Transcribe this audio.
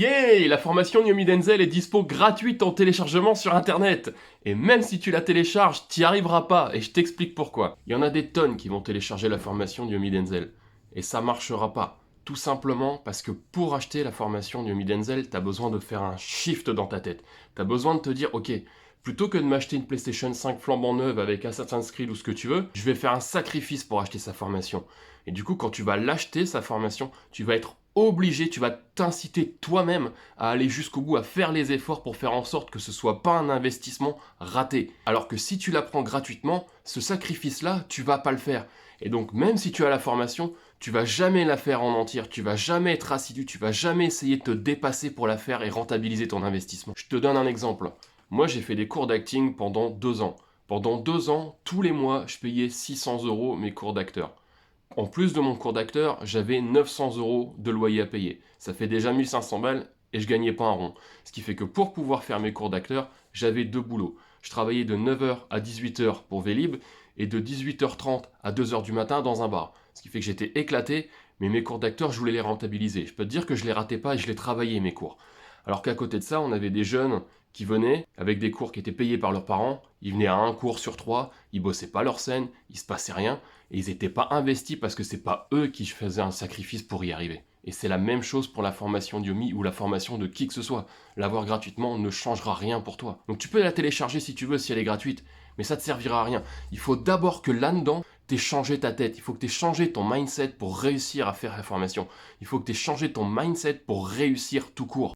Yay! La formation Yomi Denzel est dispo gratuite en téléchargement sur internet. Et même si tu la télécharges, t'y arriveras pas, et je t'explique pourquoi. Il y en a des tonnes qui vont télécharger la formation Yomi Denzel. Et ça marchera pas. Tout simplement parce que pour acheter la formation Yomi Denzel, t'as besoin de faire un shift dans ta tête. T'as besoin de te dire, ok, plutôt que de m'acheter une PlayStation 5 flambant neuve avec Assassin's Creed ou ce que tu veux, je vais faire un sacrifice pour acheter sa formation. Et du coup, quand tu vas l'acheter, sa formation, tu vas être obligé, tu vas t'inciter toi-même à aller jusqu'au bout, à faire les efforts pour faire en sorte que ce soit pas un investissement raté. Alors que si tu l'apprends gratuitement, ce sacrifice-là, tu vas pas le faire. Et donc, même si tu as la formation, tu vas jamais la faire en entière, tu vas jamais être assidu, tu vas jamais essayer de te dépasser pour la faire et rentabiliser ton investissement. Je te donne un exemple. Moi, j'ai fait des cours d'acting pendant 2 ans. Pendant 2 ans, tous les mois, je payais 600 € mes cours d'acteur. En plus de mon cours d'acteur, j'avais 900 € de loyer à payer. Ça fait déjà 1500 balles et je gagnais pas un rond. Ce qui fait que pour pouvoir faire mes cours d'acteur, j'avais 2 boulots. Je travaillais de 9h à 18h pour Vélib et de 18h30 à 2h du matin dans un bar. Ce qui fait que j'étais éclaté, mais mes cours d'acteur, je voulais les rentabiliser. Je peux te dire que je les ratais pas et je les travaillais mes cours. Alors qu'à côté de ça, on avait des jeunes qui venaient avec des cours qui étaient payés par leurs parents. Ils venaient à un cours sur 3, ils bossaient pas leur scène, il se passait rien et ils n'étaient pas investis parce que c'est pas eux qui faisaient un sacrifice pour y arriver. Et c'est la même chose pour la formation d'Yomi ou la formation de qui que ce soit. L'avoir gratuitement ne changera rien pour toi. Donc tu peux la télécharger si tu veux, si elle est gratuite, mais ça te servira à rien. Il faut d'abord que là-dedans, t'aies changé ta tête. Il faut que t'aies changé ton mindset pour réussir à faire la formation. Il faut que t'aies changé ton mindset pour réussir tout court.